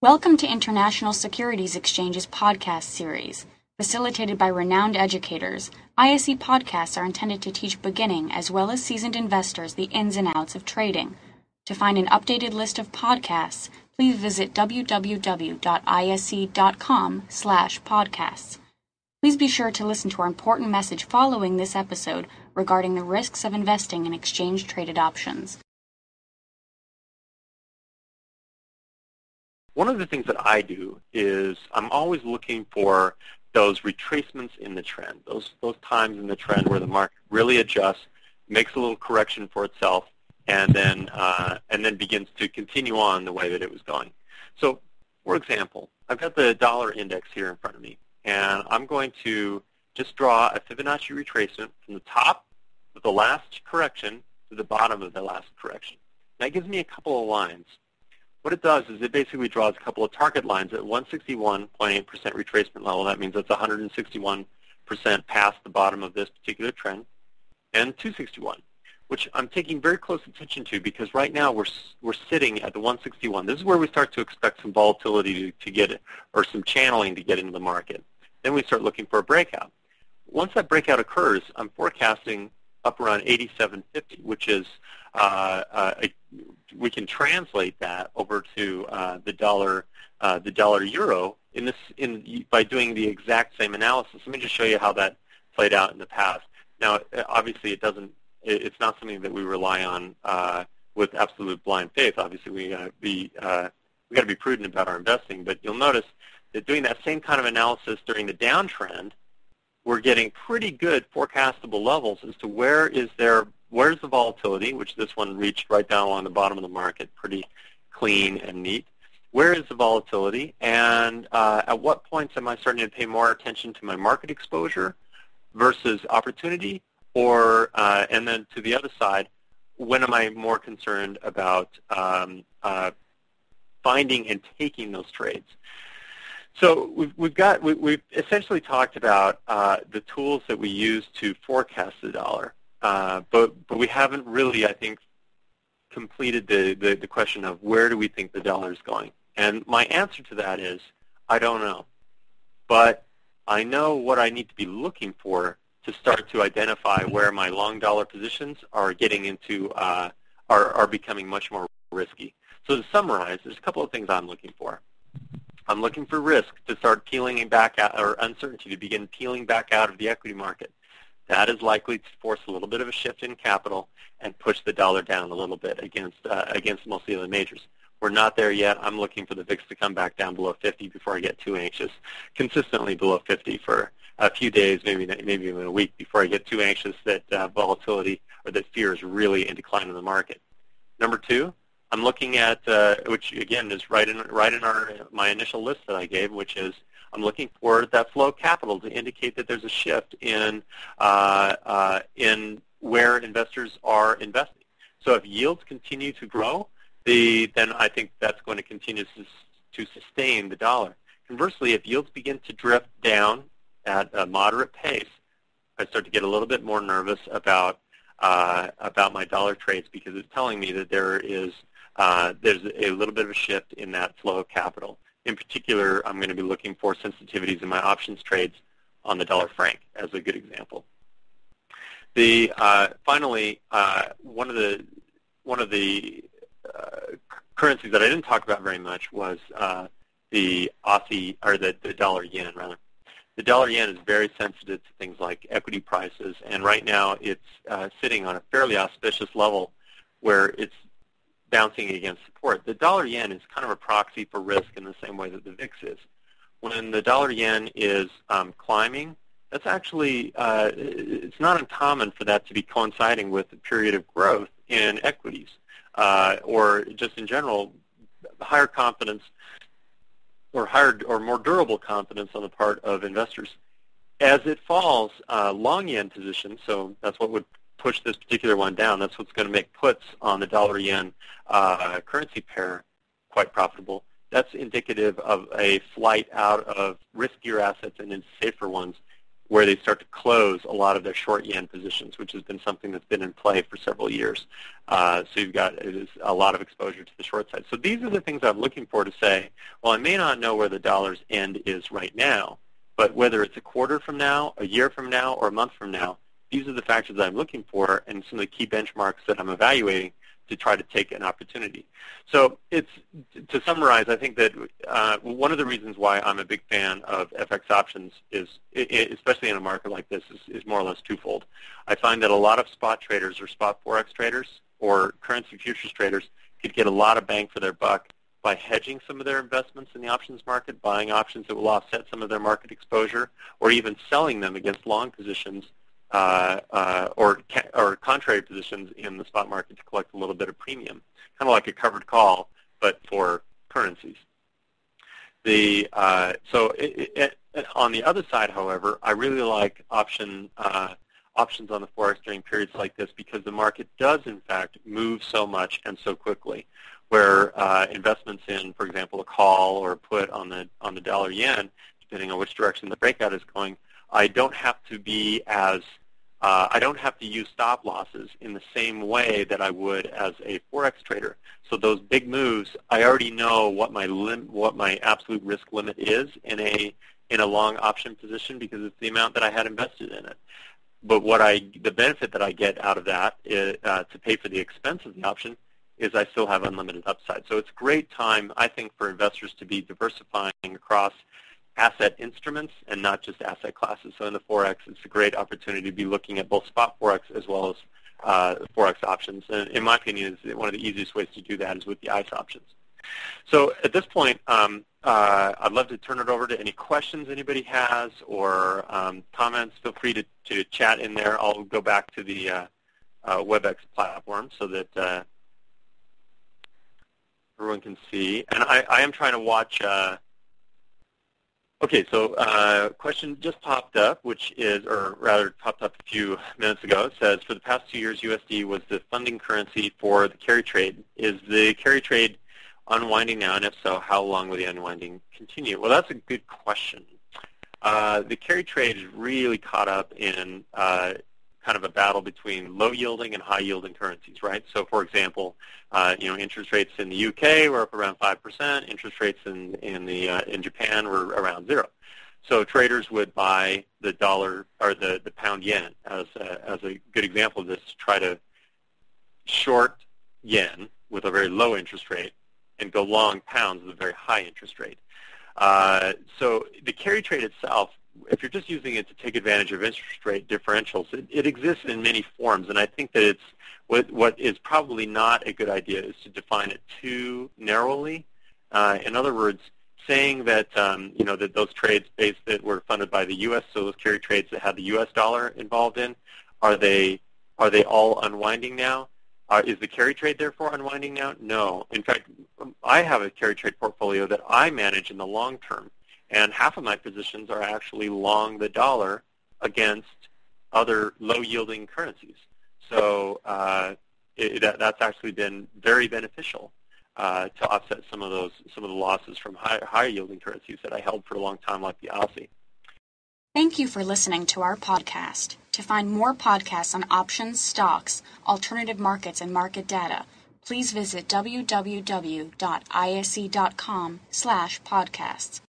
Welcome to International Securities Exchange's podcast series. Facilitated by renowned educators, ISE podcasts are intended to teach beginning as well as seasoned investors the ins and outs of trading. To find an updated list of podcasts, please visit www.ise.com/podcasts. Please be sure to listen to our important message following this episode regarding the risks of investing in exchange-traded options. One of the things that I do is I'm always looking for those retracements in the trend, those times in the trend where the market really adjusts, makes a little correction for itself, and then begins to continue on the way that it was going. So, for example, I've got the dollar index here in front of me, and I'm going to just draw a Fibonacci retracement from the top of the last correction to the bottom of the last correction. That gives me a couple of lines. What it does is it basically draws a couple of target lines at 161.8% retracement level. That means it's 161% past the bottom of this particular trend, and 261, which I'm taking very close attention to because right now we're sitting at the 161. This is where we start to expect some volatility to get it, or some channeling to get into the market. Then we start looking for a breakout. Once that breakout occurs, I'm forecasting up around 87.50, which is we can translate that over to the dollar euro by doing the exact same analysis. Let me just show you how that played out in the past. Now, obviously, it's not something that we rely on with absolute blind faith. Obviously, we got to be prudent about our investing. But you'll notice that doing that same kind of analysis during the downtrend, we're getting pretty good forecastable levels as to where's the volatility, which this one reached right down along the bottom of the market, pretty clean and neat. Where is the volatility, and at what points am I starting to pay more attention to my market exposure versus opportunity, and then to the other side, when am I more concerned about finding and taking those trades? So we've essentially talked about the tools that we use to forecast the dollar, but we haven't really, I think, completed the question of where do we think the dollar is going. And my answer to that is I don't know, but I know what I need to be looking for to start to identify where my long dollar positions are getting into are becoming much more risky. So to summarize, there's a couple of things I'm looking for. I'm looking for risk to start peeling back out, or uncertainty to begin peeling back out of the equity market. That is likely to force a little bit of a shift in capital and push the dollar down a little bit against most of the other majors. We're not there yet. I'm looking for the VIX to come back down below 50 before I get too anxious, consistently below 50 for a few days, maybe even a week before I get too anxious that volatility or that fear is really in decline in the market. Number two, I'm looking at, which again is right in my initial list that I gave, which is I'm looking for that flow of capital to indicate that there's a shift in where investors are investing. So if yields continue to grow, then I think that's going to continue to sustain the dollar. Conversely, if yields begin to drift down at a moderate pace, I start to get a little bit more nervous about my dollar trades because it's telling me that there's a little bit of a shift in that flow of capital. In particular, I'm going to be looking for sensitivities in my options trades on the dollar franc as a good example. Finally, one of the currencies that I didn't talk about very much was the Aussie, or the dollar yen rather. The dollar yen is very sensitive to things like equity prices, and right now it's sitting on a fairly auspicious level where it's bouncing against support. The dollar yen is kind of a proxy for risk in the same way that the VIX is. When the dollar yen is climbing, that's actually, it's not uncommon for that to be coinciding with a period of growth in equities, or just in general, higher confidence or more durable confidence on the part of investors. As it falls, long yen positions, so that's what would push this particular one down. That's what's going to make puts on the dollar yen currency pair quite profitable. That's indicative of a flight out of riskier assets and into safer ones where they start to close a lot of their short yen positions, which has been something that's been in play for several years. So you've got a lot of exposure to the short side. So these are the things I'm looking for to say, well, I may not know where the dollar's end is right now, but whether it's a quarter from now, a year from now, or a month from now, these are the factors that I'm looking for and some of the key benchmarks that I'm evaluating to try to take an opportunity. So it's, to summarize, I think that one of the reasons why I'm a big fan of FX options is, especially in a market like this, is more or less twofold. I find that a lot of spot traders or spot Forex traders or currency futures traders could get a lot of bang for their buck by hedging some of their investments in the options market, buying options that will offset some of their market exposure, or even selling them against long positions or contrary positions in the spot market to collect a little bit of premium, kind of like a covered call, but for currencies. So on the other side, however, I really like options on the Forex during periods like this because the market does, in fact, move so much and so quickly, where investments in, for example, a call or a put on the dollar yen, depending on which direction the breakout is going, I don't have to be as I don't have to use stop losses in the same way that I would as a Forex trader. So those big moves, I already know what my absolute risk limit is in a long option position because it's the amount that I had invested in it. But the benefit that I get out of that is, to pay for the expense of the option is I still have unlimited upside. So it's a great time, I think, for investors to be diversifying across asset instruments and not just asset classes. So in the Forex, it's a great opportunity to be looking at both spot Forex as well as Forex options. And in my opinion, one of the easiest ways to do that is with the ICE options. So at this point, I'd love to turn it over to any questions anybody has or comments. Feel free to chat in there. I'll go back to the WebEx platform so that everyone can see. And I am trying to watch. Okay, so question just popped up, which is, or rather popped up a few minutes ago. It says, for the past 2 years, USD was the funding currency for the carry trade. Is the carry trade unwinding now, and if so, how long will the unwinding continue? Well, that's a good question. The carry trade is really caught up in kind of a battle between low-yielding and high-yielding currencies, right? So, for example, interest rates in the UK were up around 5%. Interest rates in Japan were around 0. So traders would buy the dollar or the pound yen as a good example of this to try to short yen with a very low interest rate and go long pounds with a very high interest rate. So the carry trade itself, if you're just using it to take advantage of interest rate differentials, it exists in many forms, and I think that it's what is probably not a good idea is to define it too narrowly. In other words, saying that that those trades that were funded by the U.S., so those carry trades that had the U.S. dollar involved in, are they all unwinding now? Is the carry trade therefore unwinding now? No. In fact, I have a carry trade portfolio that I manage in the long term, and half of my positions are actually long the dollar against other low-yielding currencies. So that's actually been very beneficial to offset some of the losses from higher-yielding currencies that I held for a long time, like the Aussie. Thank you for listening to our podcast. To find more podcasts on options, stocks, alternative markets, and market data, please visit www.ise.com/podcasts.